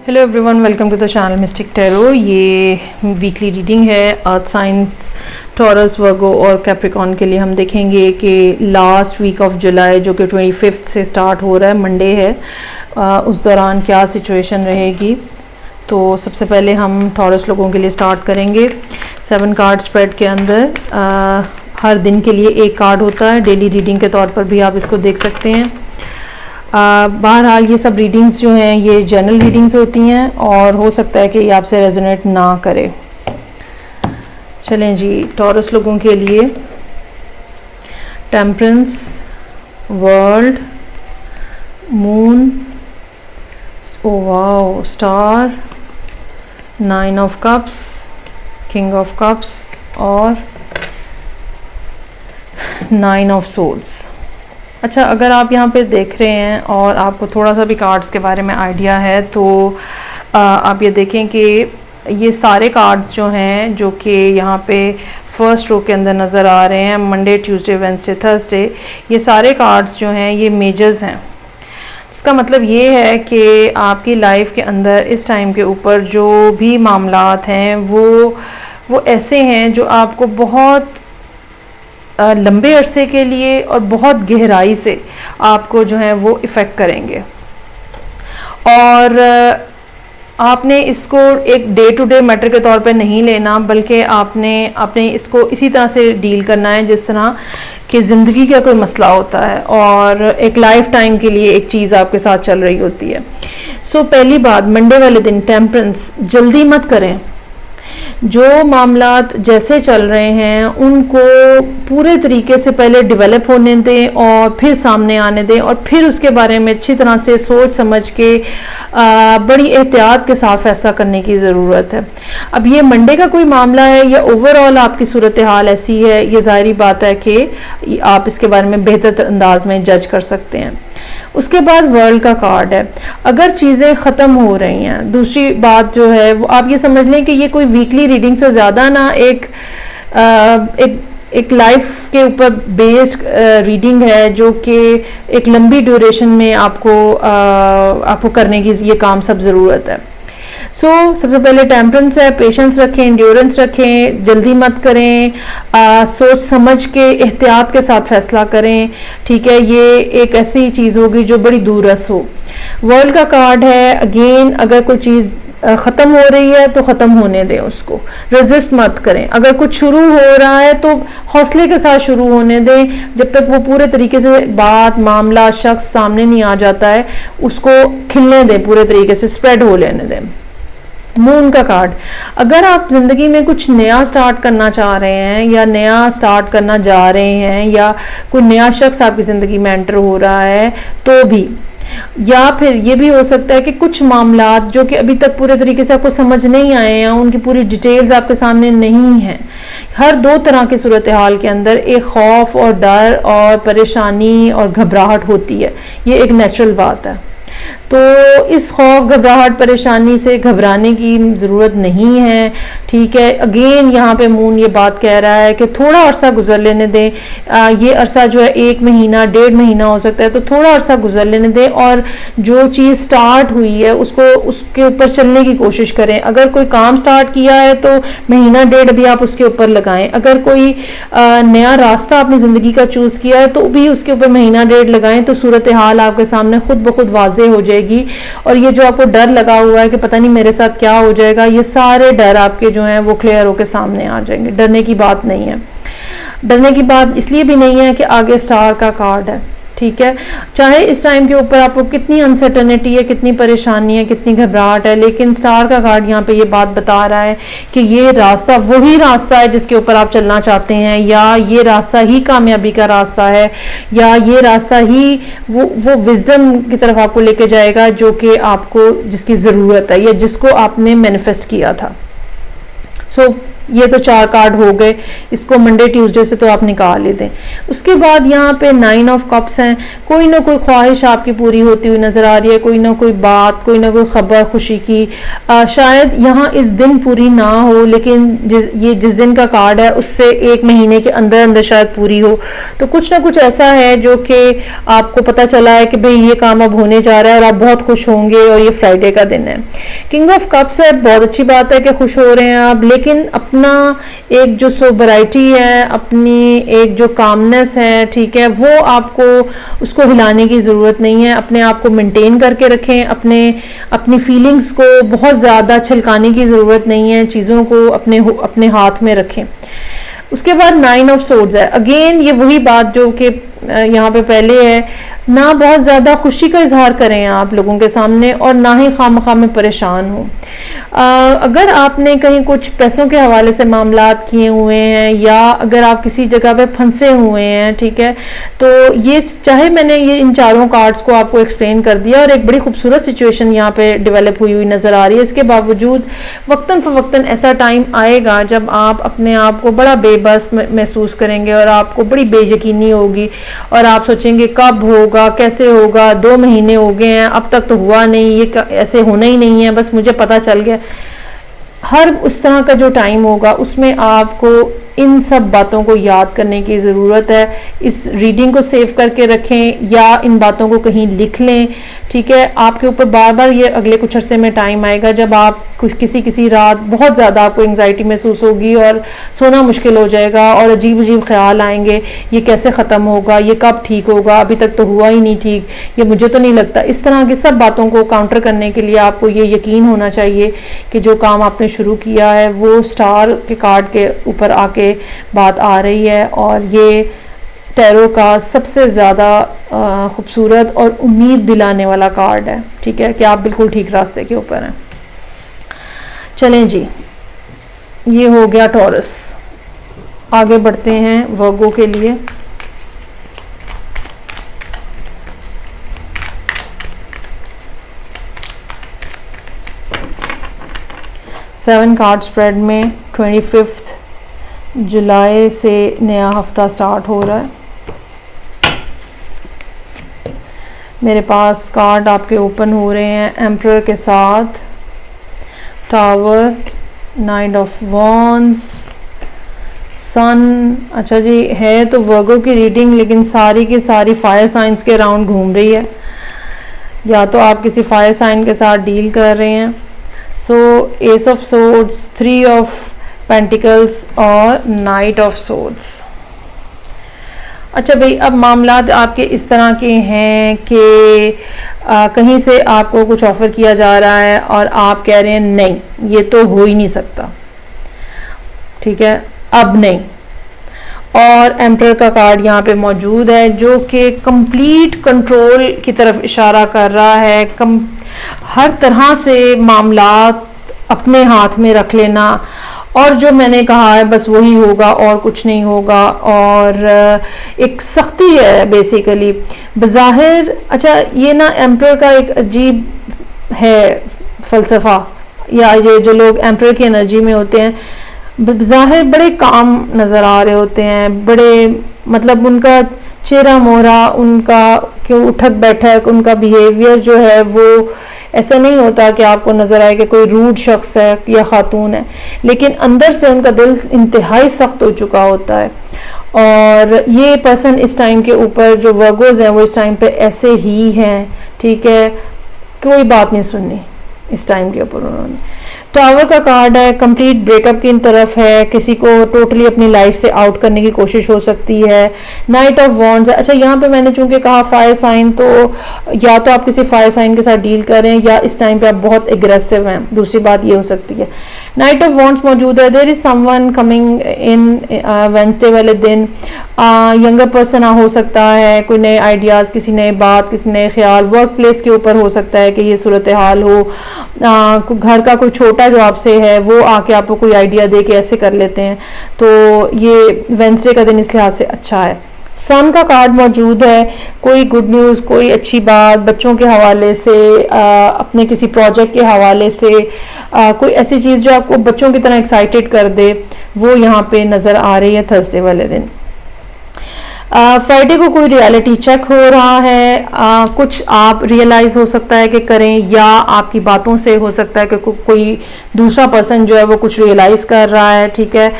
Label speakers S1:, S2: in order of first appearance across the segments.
S1: Hello everyone, welcome to the channel mystic tarot. ये weekly reading है earth science, taurus, वर्गो और Capricorn के लिए। हम देखेंगे कि लास्ट वीक ऑफ जुलाई जो कि 25 से स्टार्ट हो रहा है, मंडे है, उस दौरान क्या सिचुएशन रहेगी। तो सबसे पहले हम टॉरस लोगों के लिए स्टार्ट करेंगे। 7 कार्ड स्प्रेड के अंदर हर दिन के लिए एक कार्ड होता है। डेली रीडिंग के तौर पर भी आप इसको देख सकते हैं। बहरहाल ये सब रीडिंग्स जो हैं ये जनरल रीडिंग्स होती हैं और हो सकता है कि ये आपसे रेजोनेट ना करे। चलें जी, टॉरस लोगों के लिए temperance, world, moon, wow, star, 9 of cups, king of cups और 9 ऑफ सोर्ड्स। अच्छा, अगर आप यहाँ पे देख रहे हैं और आपको थोड़ा सा भी कार्ड्स के बारे में आइडिया है तो आप ये देखें कि ये सारे कार्ड्स जो हैं जो कि यहाँ पे फर्स्ट रो के अंदर नज़र आ रहे हैं, मंडे, ट्यूसडे, वेडनेसडे, थर्सडे, ये सारे कार्ड्स जो हैं ये मेजर्स हैं। इसका मतलब ये है कि आपकी लाइफ के अंदर इस टाइम के ऊपर जो भी मामलात हैं वो ऐसे हैं जो आपको बहुत लंबे अरसे के लिए और बहुत गहराई से आपको जो है वो इफ़ेक्ट करेंगे। और आपने इसको एक डे टू डे मैटर के तौर पे नहीं लेना, बल्कि आपने इसको इसी तरह से डील करना है जिस तरह कि ज़िंदगी का कोई मसला होता है और एक लाइफ टाइम के लिए एक चीज़ आपके साथ चल रही होती है। सो पहली बात, मंडे वाले दिन टेम्परेंस, जल्दी मत करें। जो मामलात जैसे चल रहे हैं उनको पूरे तरीके से पहले डेवलप होने दें और फिर सामने आने दें और फिर उसके बारे में अच्छी तरह से सोच समझ के बड़ी एहतियात के साथ फैसला करने की ज़रूरत है। अब ये मंडे का कोई मामला है या ओवरऑल आपकी सूरत हाल ऐसी है, ये ज़ाहिरी बात है कि आप इसके बारे में बेहतर अंदाज में जज कर सकते हैं। उसके बाद वर्ल्ड का कार्ड है। अगर चीज़ें ख़त्म हो रही हैं, दूसरी बात जो है वो आप ये समझ लें कि ये कोई वीकली रीडिंग से ज़्यादा ना एक लाइफ के ऊपर बेस्ड रीडिंग है जो कि एक लंबी ड्यूरेशन में आपको करने की ये काम सब ज़रूरत है। सबसे पहले टेम्परेंस है, पेशेंस रखें, इंड्योरेंस रखें, जल्दी मत करें, सोच समझ के एहतियात के साथ फैसला करें। ठीक है, ये एक ऐसी चीज़ होगी जो बड़ी दूररस हो। वर्ल्ड का कार्ड है, अगेन अगर कोई चीज़ ख़त्म हो रही है तो ख़त्म होने दें, उसको रेजिस्ट मत करें। अगर कुछ शुरू हो रहा है तो हौसले के साथ शुरू होने दें, जब तक वो पूरे तरीके से बात, मामला, शख्स सामने नहीं आ जाता है उसको खिलने दें, पूरे तरीके से स्प्रेड हो लेने दें। मून का कार्ड, अगर आप ज़िंदगी में कुछ नया स्टार्ट करना चाह रहे हैं या नया स्टार्ट करना जा रहे हैं या कोई नया शख्स आपकी ज़िंदगी में एंटर हो रहा है तो भी, या फिर ये भी हो सकता है कि कुछ मामलात जो कि अभी तक पूरे तरीके से आपको समझ नहीं आए हैं, उनकी पूरी डिटेल्स आपके सामने नहीं हैं। हर दो तरह की सूरत हाल के अंदर एक खौफ और डर और परेशानी और घबराहट होती है, ये एक नेचुरल बात है। तो इस खौफ, घबराहट, परेशानी से घबराने की ज़रूरत नहीं है। ठीक है, अगेन यहाँ पे मून ये बात कह रहा है कि थोड़ा अरसा गुजर लेने दें। ये अरसा जो है 1 महीना, 1.5 महीना हो सकता है, तो थोड़ा अरसा गुजर लेने दें और जो चीज़ स्टार्ट हुई है उसके ऊपर चलने की कोशिश करें। अगर कोई काम स्टार्ट किया है तो महीना 1.5 भी आप उसके ऊपर लगाएं। अगर कोई नया रास्ता अपनी ज़िंदगी का चूज़ किया है तो भी उसके ऊपर महीना 1.5 लगाएं, तो सूरत हाल आपके सामने खुद ब खुद वाज़ेह हो जाएगी। और ये जो आपको डर लगा हुआ है कि पता नहीं मेरे साथ क्या हो जाएगा, ये सारे डर आपके जो हैं वो क्लियर होकर सामने आ जाएंगे। डरने की बात नहीं है। डरने की बात इसलिए भी नहीं है कि आगे स्टार का कार्ड है। ठीक है, चाहे इस टाइम के ऊपर आपको कितनी अनसर्टेनिटी है, कितनी परेशानी है, कितनी घबराहट है, लेकिन स्टार का कार्ड यहाँ पे ये बात बता रहा है कि ये रास्ता वही रास्ता है जिसके ऊपर आप चलना चाहते हैं, या ये रास्ता ही कामयाबी का रास्ता है, या ये रास्ता ही वो विजडम की तरफ आपको लेके जाएगा जो कि आपको जिसकी ज़रूरत है या जिसको आपने मैनिफेस्ट किया था। ये तो 4 कार्ड हो गए, इसको मंडे ट्यूसडे से तो आप निकाल ही दें। उसके बाद यहाँ पे 9 ऑफ कप्स हैं, कोई ना कोई ख्वाहिश आपकी पूरी होती हुई नजर आ रही है, कोई ना कोई बात, कोई ना कोई खबर खुशी की, शायद यहाँ इस दिन पूरी ना हो, लेकिन जिस दिन का कार्ड है उससे 1 महीने के अंदर अंदर शायद पूरी हो। तो कुछ ना कुछ ऐसा है जो कि आपको पता चला है कि भाई ये काम अब होने जा रहा है और आप बहुत खुश होंगे, और ये फ्राइडे का दिन है। किंग ऑफ कप्स है, बहुत अच्छी बात है कि खुश हो रहे हैं आप, लेकिन अपना एक जो सोबराइटी है, अपनी एक जो कामनेस है, ठीक है, वो आपको उसको हिलाने की ज़रूरत नहीं है। अपने आप को मेंटेन करके रखें, अपनी फीलिंग्स को बहुत ज़्यादा छलकाने की ज़रूरत नहीं है, चीज़ों को अपने हाथ में रखें। उसके बाद 9 ऑफ सोर्ड्स है, अगेन ये वही बात जो कि यहाँ पे पहले है, ना बहुत ज़्यादा खुशी का इजहार करें आप लोगों के सामने, और ना ही खामखा में परेशान हो। अगर आपने कहीं कुछ पैसों के हवाले से मामलात किए हुए हैं, या अगर आप किसी जगह पे फंसे हुए हैं, ठीक है, तो ये चाहे मैंने ये इन चारों कार्ड्स को आपको एक्सप्लेन कर दिया और एक बड़ी खूबसूरत सिचुएशन यहाँ पे डेवलप हुई नज़र आ रही है, इसके बावजूद वक्तन फ़वक्तन ऐसा टाइम आएगा जब आप अपने आप को बड़ा बेबस महसूस करेंगे और आपको बड़ी बेयकीनी होगी, और आप सोचेंगे कब होगा, कैसे होगा, 2 महीने हो गए हैं अब तक तो हुआ नहीं, ये ऐसे होना ही नहीं है, बस मुझे पता चल गया। हर उस तरह का जो टाइम होगा उसमें आपको इन सब बातों को याद करने की ज़रूरत है। इस रीडिंग को सेव करके रखें या इन बातों को कहीं लिख लें, ठीक है। आपके ऊपर बार बार ये अगले कुछ अरसे में टाइम आएगा जब आप किसी रात बहुत ज़्यादा आपको एंग्जाइटी महसूस होगी और सोना मुश्किल हो जाएगा, और अजीब अजीब ख्याल आएंगे, ये कैसे ख़त्म होगा, ये कब ठीक होगा, अभी तक तो हुआ ही नहीं ठीक, ये मुझे तो नहीं लगता। इस तरह की सब बातों को काउंटर करने के लिए आपको ये यकीन होना चाहिए कि जो काम आपने शुरू किया है वो स्टार के कार्ड के ऊपर आके बात आ रही है, और ये टैरो का सबसे ज़्यादा खूबसूरत और उम्मीद दिलाने वाला कार्ड है, ठीक है, कि आप बिल्कुल ठीक रास्ते के ऊपर हैं। चलें जी, ये हो गया टॉरस। आगे बढ़ते हैं वर्गो के लिए। सेवन कार्ड स्प्रेड में 25 जुलाई से नया हफ्ता स्टार्ट हो रहा है। मेरे पास कार्ड आपके ओपन हो रहे हैं एम्परर के साथ, टावर, 9 ऑफ वॉन्ड्स, सन। अच्छा जी, है तो वर्गो की रीडिंग, लेकिन सारी की सारी फायर साइंस के अराउंड घूम रही है, या तो आप किसी फायर साइन के साथ डील कर रहे हैं। So ace of swords, 3 of pentacles और नाइट ऑफ सोर्ड्स। अच्छा भाई, अब मामलात आपके इस तरह के हैं कि कहीं से आपको कुछ ऑफ़र किया जा रहा है और आप कह रहे हैं नहीं, ये तो हो ही नहीं सकता, ठीक है, अब नहीं। और एम्परर का कार्ड यहाँ पे मौजूद है जो कि कंप्लीट कंट्रोल की तरफ इशारा कर रहा है। हर तरह से मामलात अपने हाथ में रख लेना, और जो मैंने कहा है बस वही होगा और कुछ नहीं होगा, और एक सख्ती है बेसिकली बज़ाहिर। अच्छा, ये ना एम्परर का एक अजीब है फ़लसफ़ा, या ये जो लोग एम्परर की एनर्जी में होते हैं बज़ाहिर बड़े काम नज़र आ रहे होते हैं, बड़े मतलब उनका चेहरा मोहरा, उनका क्यों उठक बैठक, उनका बिहेवियर जो है वो ऐसा नहीं होता कि आपको नज़र आए कि कोई रूड शख्स है या खातून है, लेकिन अंदर से उनका दिल इंतहाई सख्त हो चुका होता है। और ये पर्सन इस टाइम के ऊपर, जो वर्गोज हैं वो इस टाइम पे ऐसे ही हैं, ठीक है, कोई बात नहीं सुननी इस टाइम के ऊपर उन्होंने। टावर का कार्ड है, कंप्लीट ब्रेकअप की तरफ है, किसी को टोटली अपनी लाइफ से आउट करने की कोशिश हो सकती है। नाइट ऑफ वॉन्ड्स है। अच्छा, यहाँ पे मैंने चूंकि कहा फायर साइन, तो या तो आप किसी फायर साइन के साथ डील करें या इस टाइम पे आप बहुत एग्रेसिव हैं, दूसरी बात ये हो सकती है। नाइट ऑफ वॉन्ड्स मौजूद है, there is someone coming in Wednesday वाले दिन, यंगर पर्सन हो सकता है, कोई नए आइडियाज़, किसी नए बात, किसी नए ख्याल, वर्क प्लेस के ऊपर हो सकता है कि ये सूरत हाल हो, घर का कोई छोटा जो आपसे है वो आके आपको कोई आइडिया दे के ऐसे कर लेते हैं, तो ये वेंसडे का दिन इस लिहाज से अच्छा है। सन का कार्ड मौजूद है, कोई गुड न्यूज़, कोई अच्छी बात बच्चों के हवाले से, अपने किसी प्रोजेक्ट के हवाले से, कोई ऐसी चीज़ जो आपको बच्चों की तरह एक्साइटेड कर दे, वो यहाँ पे नज़र आ रही है थर्सडे वाले दिन। फ्राइडे को कोई रियलिटी चेक हो रहा है, कुछ आप रियलाइज हो सकता है कि करें, या आपकी बातों से हो सकता है कि कोई दूसरा पर्सन जो है वो कुछ रियलाइज कर रहा है, ठीक है।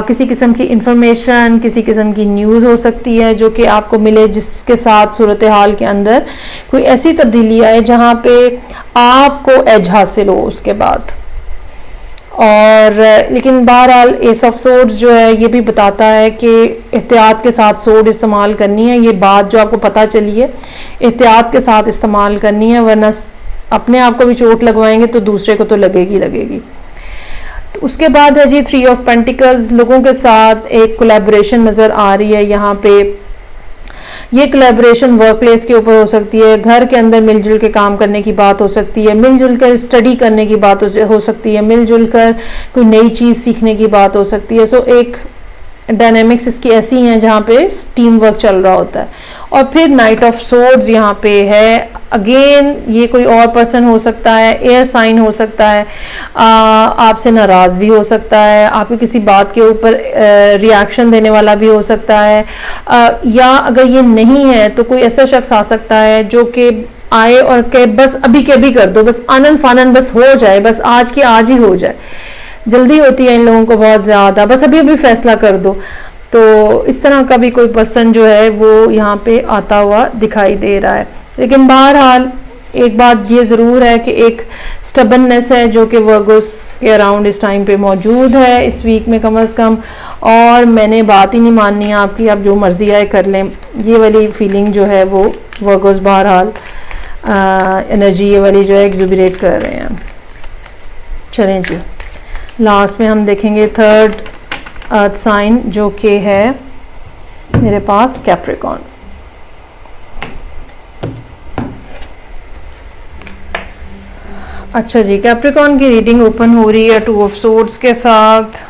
S1: किसी किस्म की इंफॉर्मेशन, किसी किस्म की न्यूज़ हो सकती है जो कि आपको मिले, जिसके साथ सूरत हाल के अंदर कोई ऐसी तब्दीली आए जहाँ पे आपको एज हासिल हो उसके बाद। और लेकिन बहरहाल एस ऑफ सोर्ड्स जो है ये भी बताता है कि एहतियात के साथ सोर्ड इस्तेमाल करनी है। ये बात जो आपको पता चली है एहतियात के साथ इस्तेमाल करनी है, वरना अपने आप को भी चोट लगवाएंगे तो दूसरे को तो लगेगी लगेगी। तो उसके बाद है जी 3 ऑफ पेंटिकल्स, लोगों के साथ एक कोलैबोरेशन नज़र आ रही है यहाँ पे। ये कोलैबोरेशन वर्क प्लेस के ऊपर हो सकती है, घर के अंदर मिलजुल के काम करने की बात हो सकती है, मिलजुल कर स्टडी करने की बात हो सकती है, मिलजुल कर कोई नई चीज़ सीखने की बात हो सकती है। सो एक डायनेमिक्स इसकी ऐसी हैं जहाँ पे टीम वर्क चल रहा होता है। और फिर नाइट ऑफ सोर्ड्स यहाँ पे है, अगेन ये कोई और पर्सन हो सकता है, एयर साइन हो सकता है, आपसे नाराज़ भी हो सकता है, आपकी किसी बात के ऊपर रिएक्शन देने वाला भी हो सकता है, या अगर ये नहीं है तो कोई ऐसा शख्स आ सकता है जो कि आए और कहे बस अभी के अभी कर दो, बस आनन फानन बस हो जाए, बस आज की आज ही हो जाए। जल्दी होती है इन लोगों को बहुत ज़्यादा, बस अभी अभी फैसला कर दो। तो इस तरह का भी कोई पर्सन जो है वो यहाँ पे आता हुआ दिखाई दे रहा है। लेकिन बहरहाल एक बात ये ज़रूर है कि एक स्टबननेस है जो कि वर्गोस के अराउंड इस टाइम पे मौजूद है, इस वीक में कम अज़ कम। और मैंने बात ही नहीं माननी है आपकी, आप जो मर्जी आए कर लें, ये वाली फीलिंग जो है वो वर्गोस बहरहाल एनर्जी ये वाली जो है एग्जुबरेट कर रहे हैं। चलें जी, लास्ट में हम देखेंगे थर्ड अर्थ साइन जो कि है मेरे पास कैप्रिकॉर्न। अच्छा जी, कैप्रिकॉर्न की रीडिंग ओपन हो रही है 2 ऑफ सोर्ड्स के साथ,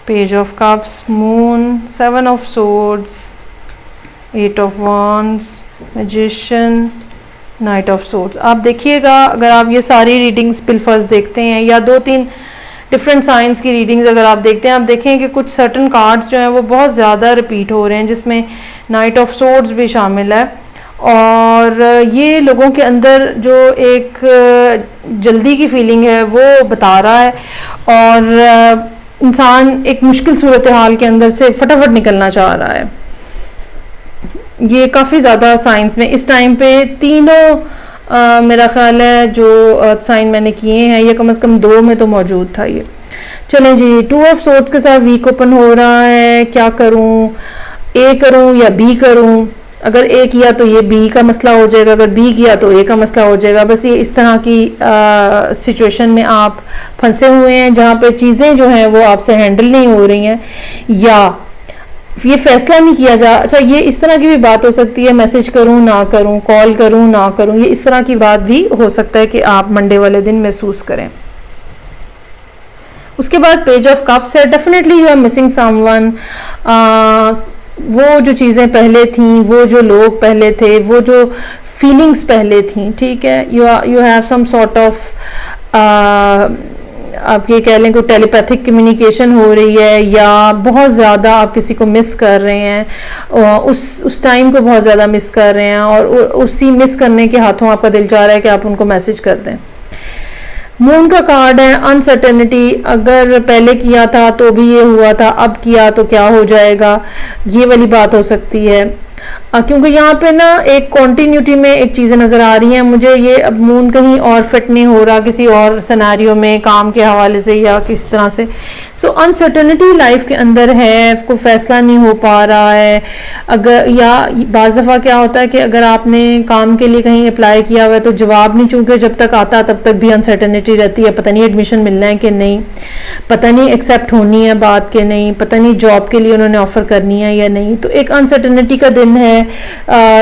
S1: page of cups, moon, 7 of swords, 8 of wands, magician, night of swords. आप देखिएगा अगर आप ये सारी रीडिंग्स बिलफर्ज देखते हैं या 2-3 डिफरेंट साइंस की रीडिंग्स अगर आप देखते हैं, आप देखें कि कुछ सर्टन कार्ड्स जो हैं वो बहुत ज़्यादा रिपीट हो रहे हैं, जिसमें नाइट ऑफ सोर्ड्स भी शामिल है। और ये लोगों के अंदर जो एक जल्दी की फीलिंग है वो बता रहा है, और इंसान एक मुश्किल सूरत हाल के अंदर से फटाफट निकलना चाह रहा है। ये काफ़ी ज़्यादा साइंस में इस टाइम पे तीनों मेरा ख्याल है जो अर्थ साइन मैंने किए हैं, ये कम से कम 2 में तो मौजूद था ये। चलें जी, 2 ऑफ सोर्ड्स के साथ वीक ओपन हो रहा है, क्या करूं, ए करूं या बी करूं? अगर ए किया तो ये बी का मसला हो जाएगा, अगर बी किया तो ए का मसला हो जाएगा। बस ये इस तरह की सिचुएशन में आप फंसे हुए हैं जहाँ पे चीज़ें जो हैं वो आपसे हैंडल नहीं हो रही हैं, या ये फैसला नहीं किया जा। अच्छा, ये इस तरह की भी बात हो सकती है, मैसेज करूं ना करूं, कॉल करूं ना करूं, ये इस तरह की बात भी हो सकता है कि आप मंडे वाले दिन महसूस करें। उसके बाद पेज ऑफ कप्स है, definitely you are missing someone. वो जो चीज़ें पहले थी, वो जो लोग पहले थे, वो जो फीलिंग्स पहले थी, ठीक है, you have some sort of आप ये कह लें कोई टेलीपैथिक कम्युनिकेशन हो रही है, या बहुत ज़्यादा आप किसी को मिस कर रहे हैं, उस टाइम को बहुत ज़्यादा मिस कर रहे हैं, और उसी मिस करने के हाथों आपका दिल चाह रहा है कि आप उनको मैसेज कर दें। मून का कार्ड है, अनसर्टेनिटी, अगर पहले किया था तो भी ये हुआ था, अब किया तो क्या हो जाएगा, ये वाली बात हो सकती है। क्योंकि यहाँ पे ना एक कॉन्टीन्यूटी में एक चीज़ें नज़र आ रही हैं मुझे, ये अब मून कहीं और फिट नहीं हो रहा किसी और सिनेरियो में, काम के हवाले से या किस तरह से। सो अनसर्टेनिटी लाइफ के अंदर है, कोई फैसला नहीं हो पा रहा है। अगर या बाज़ दफ़ा क्या होता है कि अगर आपने काम के लिए कहीं अप्लाई किया हुआ है तो जवाब नहीं, चूँकि जब तक आता तब तक भी अनसर्टेनिटी रहती है, पता नहीं एडमिशन मिलना है कि नहीं, पता नहीं एक्सेप्ट होनी है बात के नहीं, पता नहीं जॉब के लिए उन्होंने ऑफ़र करनी है या नहीं। तो एक अनसर्टेनिटी का दिन है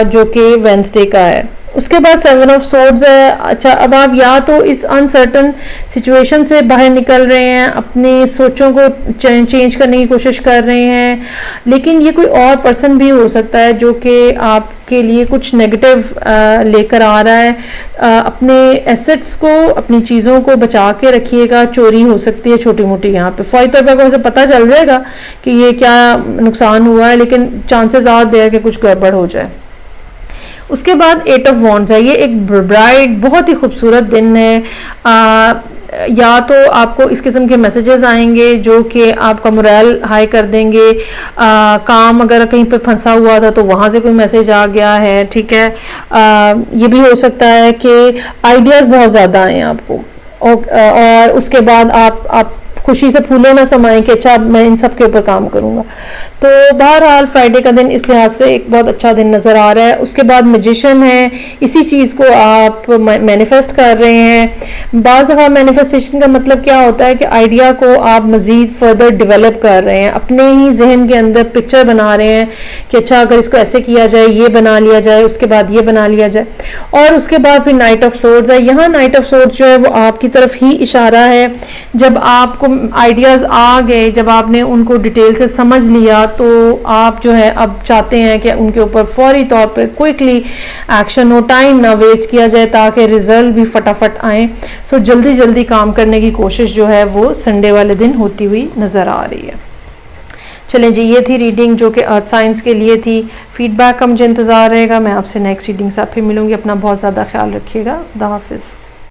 S1: जो कि वेडनेसडे का है। उसके बाद 7 ऑफ सोर्ड्स है। अच्छा, अब आप या तो इस अनसर्टन सिचुएशन से बाहर निकल रहे हैं, अपनी सोचों को चेंज करने की कोशिश कर रहे हैं, लेकिन ये कोई और पर्सन भी हो सकता है जो कि आपके लिए कुछ नेगेटिव लेकर आ रहा है। अपने एसेट्स को, अपनी चीज़ों को बचा के रखिएगा, चोरी हो सकती है छोटी मोटी। यहाँ पे फौरी तौर पर आपको पता चल जाएगा कि ये क्या नुकसान हुआ है, लेकिन चांसेस ज़्यादा है कि कुछ गड़बड़ हो जाए। उसके बाद 8 ऑफ वॉन्ड्स है। ये एक ब्राइट, बहुत ही खूबसूरत दिन है। या तो आपको इस किस्म के मैसेजेस आएंगे जो कि आपका मोरल हाई कर देंगे। काम अगर कहीं पे फंसा हुआ था तो वहाँ से कोई मैसेज आ गया है, ठीक है। ये भी हो सकता है कि आइडियाज़ बहुत ज़्यादा आए आपको, और उसके बाद आप खुशी से फूले ना समाएं कि अच्छा मैं इन सब के ऊपर काम करूंगा। तो बहरहाल फ्राइडे का दिन इस लिहाज से एक बहुत अच्छा दिन नज़र आ रहा है। उसके बाद मैजिशियन है, इसी चीज़ को आप मैनिफेस्ट कर रहे हैं। बाज़ दफ़ा मैनिफेस्टेशन का मतलब क्या होता है कि आइडिया को आप मज़ीद फर्दर डेवलप कर रहे हैं, अपने ही जहन के अंदर पिक्चर बना रहे हैं कि अच्छा अगर इसको ऐसे किया जाए, ये बना लिया जाए, उसके बाद ये बना लिया जाए। और उसके बाद फिर नाइट ऑफ सोर्ड्स है। यहाँ नाइट ऑफ सोर्ड्स जो है वो आपकी तरफ ही इशारा है। जब आपको आइडियाज़ आ गए, जब आपने उनको डिटेल से समझ लिया, तो आप जो है अब चाहते हैं कि उनके ऊपर फौरी तौर पर क्विकली एक्शन हो, टाइम ना वेस्ट किया जाए ताकि रिजल्ट भी फटाफट आए। सो जल्दी जल्दी काम करने की कोशिश जो है वो संडे वाले दिन होती हुई नज़र आ रही है। चलें जी, ये थी रीडिंग जो कि अर्थ साइंस के लिए थी। फीडबैक का मुझे इंतज़ार रहेगा। मैं आपसे नेक्स्ट रीडिंग से फिर मिलूंगी। अपना बहुत ज़्यादा ख्याल रखिएगा। खुदा हाफिज़।